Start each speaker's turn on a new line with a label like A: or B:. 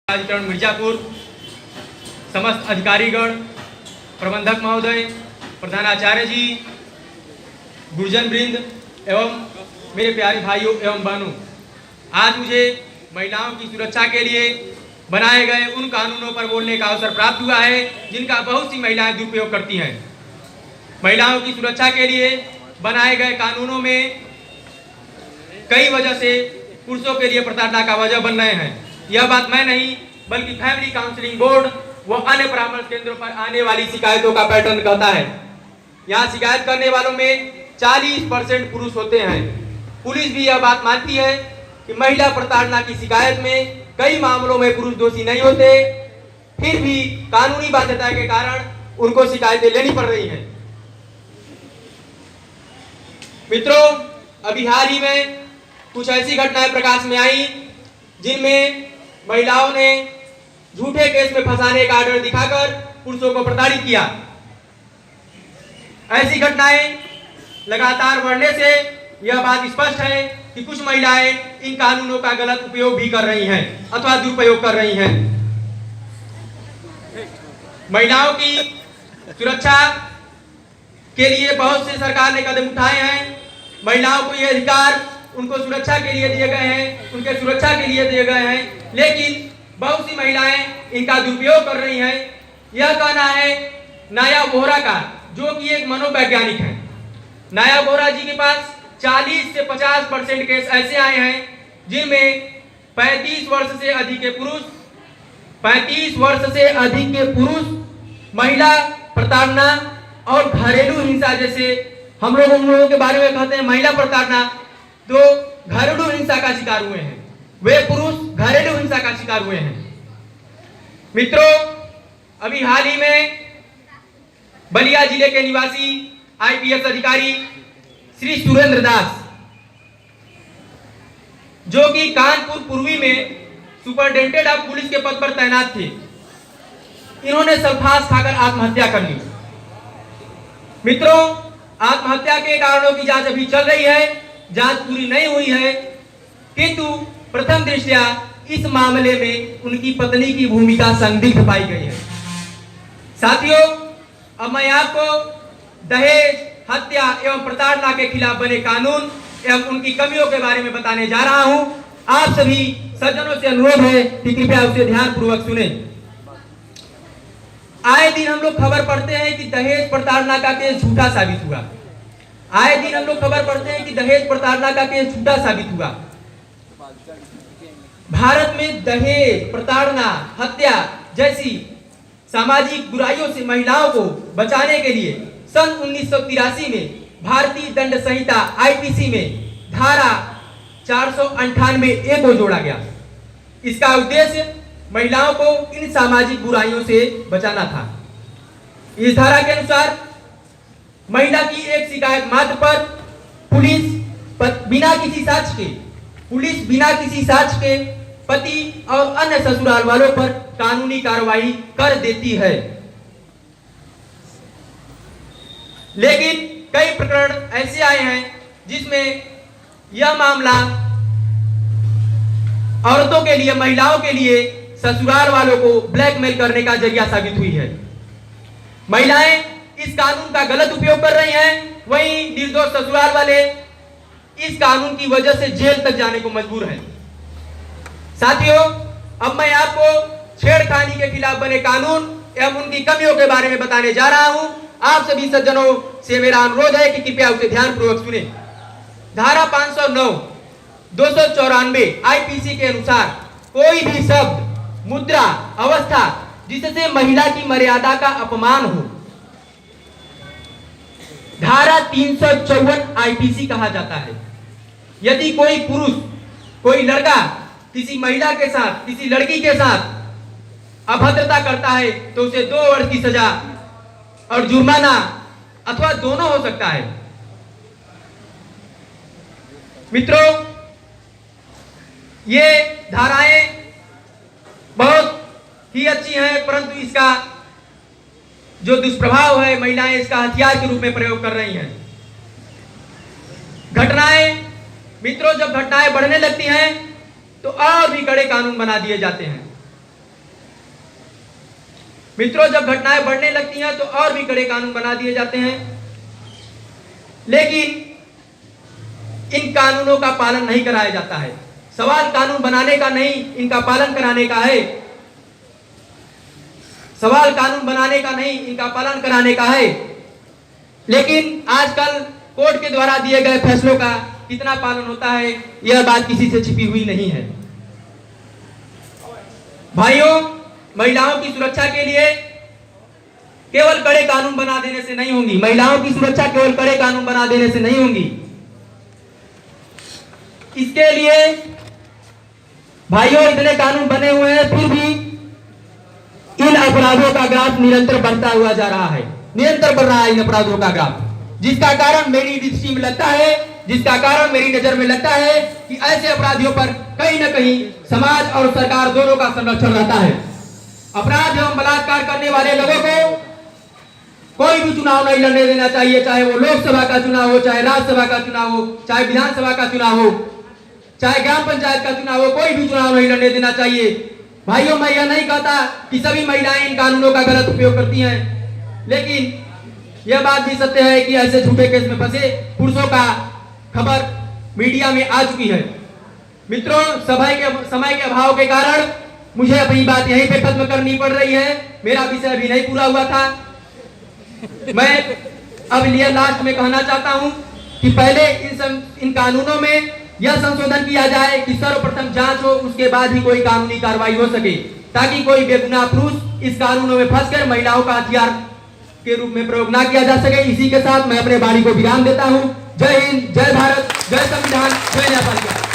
A: प्राधिकरण मिर्जापुर, समस्त अधिकारीगण, प्रबंधक महोदय, प्रधानाचार्य जी, गुरुजन वृंद एवं मेरे प्यारे भाइयों एवं बहनों, आज मुझे महिलाओं की सुरक्षा के लिए बनाए गए उन कानूनों पर बोलने का अवसर प्राप्त हुआ है जिनका बहुत सी महिलाएं दुरुपयोग करती हैं। महिलाओं की सुरक्षा के लिए बनाए गए कानूनों में कई वजह से पुरुषों के लिए प्रताड़ना का वजह बन रहे हैं। यह बात मैं नहीं बल्कि फैमिली काउंसलिंग बोर्ड व अन्य परामर्श केंद्रों पर आने वाली शिकायतों का पैटर्न कहता है। यहाँ शिकायत करने वालों में 40% पुरुष होते हैं। पुलिस भी यह बात मानती है कि महिला प्रताड़ना की शिकायत में कई मामलों में पुरुष दोषी नहीं होते, फिर भी कानूनी बाध्यता के कारण उनको शिकायतें लेनी पड़ रही हैं। मित्रों, अभी हाल ही में कुछ ऐसी घटनाएं प्रकाश में आई जिनमें महिलाओं ने झूठे केस में फंसाने का आर्डर दिखाकर पुरुषों को प्रताड़ित किया। ऐसी घटनाएं लगातार बढ़ने से यह बात स्पष्ट है कि कुछ महिलाएं इन कानूनों का गलत उपयोग भी कर रही हैं अथवा दुरुपयोग कर रही हैं। महिलाओं की सुरक्षा के लिए बहुत से सरकार ने कदम उठाए हैं। महिलाओं को ये अधिकार उनको सुरक्षा के लिए दिए गए हैं, उनके सुरक्षा के लिए दिए गए हैं, लेकिन बहुत सी महिलाएं इनका दुरुपयोग कर रही हैं। यह कहना है नाया बोहरा का, जो कि एक मनोवैज्ञानिक है। नाया बोहरा जी के पास 40 से 50% केस ऐसे आए हैं जिनमें 35 वर्ष से अधिक के पुरुष महिला प्रताड़ना और घरेलू हिंसा, जैसे हम लोग उन लोगों के बारे में कहते हैं महिला प्रताड़ना, तो घरेलू हिंसा का शिकार हुए हैं। वे पुरुष घरेलू हिंसा का शिकार हुए हैं। मित्रों, अभी हाल ही में बलिया जिले के निवासी आईपीएस अधिकारी श्री सुरेंद्र दास, जो कि कानपुर पूर्वी में सुपरिटेंडेंट ऑफ पुलिस के पद पर तैनात थे, इन्होंने सल्फास खाकर आत्महत्या कर ली। मित्रों, आत्महत्या के कारणों की जांच अभी चल रही है, जांच पूरी नहीं हुई है, किंतु प्रथम दृष्टया इस मामले में उनकी पत्नी की भूमिका संदिग्ध पाई गई है। साथियों, अब मैं आपको दहेज, हत्या एवं प्रताड़ना के खिलाफ बने कानून एवं उनकी कमियों के बारे में बताने जा रहा हूं। आप सभी सज्जनों से अनुरोध है कि कृपया उसे ध्यानपूर्वक सुने। आए दिन हम लोग खबर पढ़ते हैं कि दहेज प्रताड़ना का केस झूठा साबित हुआ। आए दिन हम लोग खबर पढ़ते हैं कि दहेज प्रताड़ना का केस झूठा साबित हुआ। भारत में दहेज, प्रताड़ना, हत्या जैसी सामाजिक बुराइयों से महिलाओं को बचाने के लिए सन 1983 में भारतीय दंड संहिता आईपीसी में धारा 498A को जोड़ा गया। इसका उद्देश्य महिलाओं को इन सामाजिक बुराइयों से बचाना था। इस धारा के अनुसार महिला की एक शिकायत मात्र पर पुलिस बिना किसी साक्ष्य के पति और अन्य ससुराल वालों पर कानूनी कार्रवाई कर देती है। लेकिन कई प्रकरण ऐसे आए हैं जिसमें यह मामला औरतों के लिए, महिलाओं के लिए ससुराल वालों को ब्लैकमेल करने का जरिया साबित हुई है। महिलाएं इस कानून का गलत उपयोग कर रही हैं, वहीं निर्दोष ससुराल वाले इस कानून की वजह से जेल तक जाने को मजबूर हैं। साथियों, अब मैं आपको छेड़खानी के खिलाफ बने कानून एवं उनकी कमियों के बारे में बताने जा रहा हूं। आप सभी सज्जनों से मेरा अनुरोध है कि कृपया उसे ध्यानपूर्वक सुने। धारा 509, 294 आईपीसी के अनुसार कोई भी शब्द, मुद्रा, अवस्था जिससे महिला की मर्यादा का अपमान हो, धारा 354 आईपीसी कहा जाता है। यदि कोई पुरुष, कोई लड़का किसी महिला के साथ, किसी लड़की के साथ अभद्रता करता है तो उसे 2 वर्ष की सजा और जुर्माना अथवा दोनों हो सकता है। मित्रों, ये धाराएं बहुत ही अच्छी हैं, परंतु इसका जो दुष्प्रभाव है, महिलाएं इसका हथियार के रूप में प्रयोग कर रही हैं। घटनाएं, मित्रों, जब घटनाएं बढ़ने लगती हैं तो और भी कड़े कानून बना दिए जाते हैं। मित्रों, जब घटनाएं बढ़ने लगती हैं तो और भी कड़े कानून बना दिए जाते हैं, लेकिन इन कानूनों का पालन नहीं कराया जाता है। सवाल कानून बनाने का नहीं, इनका पालन कराने का है। सवाल कानून बनाने का नहीं, इनका पालन कराने का है। लेकिन आजकल कोर्ट के द्वारा दिए गए फैसलों का कितना पालन होता है, यह बात किसी से छिपी हुई नहीं है। भाइयों, महिलाओं की सुरक्षा के लिए केवल कड़े कानून बना देने से नहीं होंगी। महिलाओं की सुरक्षा केवल कड़े कानून बना देने से नहीं होंगी। इसके लिए भाइयों, इतने कानून बने हुए हैं, फिर भी इन अपराधों का ग्राफ निरंतर बढ़ता हुआ जा रहा है। निरंतर बढ़ रहा है इन अपराधों का ग्राफ, जिसका कारण मेरी दृष्टि में लगता है, जिसका कारण मेरी नजर में लगता है कि ऐसे अपराधियों पर कहीं न कहीं समाज और सरकार दोनों का संरक्षण रहता है। अपराध एवं बलात्कार करने वाले लोगों को कोई भी चुनाव नहीं लड़ने देना चाहिए, चाहे वो लोकसभा का चुनाव हो, चाहे राज्यसभा का चुनाव हो, चाहे विधानसभा का चुनाव हो, चाहे ग्राम पंचायत का चुनाव हो, कोई भी चुनाव नहीं लड़ने देना चाहिए। भाइयों, मैं यह नहीं कहता कि सभी महिलाएं इन कानूनों का गलत उपयोग करती हैं, लेकिन यह बात भी सत्य है कि ऐसे झूठे केस में फंसे पुरुषों का खबर मीडिया में आ चुकी है। मित्रों, समय के अभाव के कारण मुझे अपनी बात यहीं पे खत्म करनी पड़ रही है। मेरा विषय अभी नहीं पूरा हुआ था। मैं अब लास्ट में कहना चाहता हूं कि पहले इन कानूनों में यह संशोधन किया जाए कि सर्वप्रथम जांच हो, उसके बाद ही कोई कानूनी कार्रवाई हो सके, ताकि कोई बेगुनाह पुरुष इस कानूनों में फंसकर महिलाओं का हथियार के रूप में प्रयोग ना किया जा सके। इसी के साथ मैं अपने वाणी को विराम देता हूं। जय हिंद, जय भारत, जय संविधान, जय न्यायपालिका।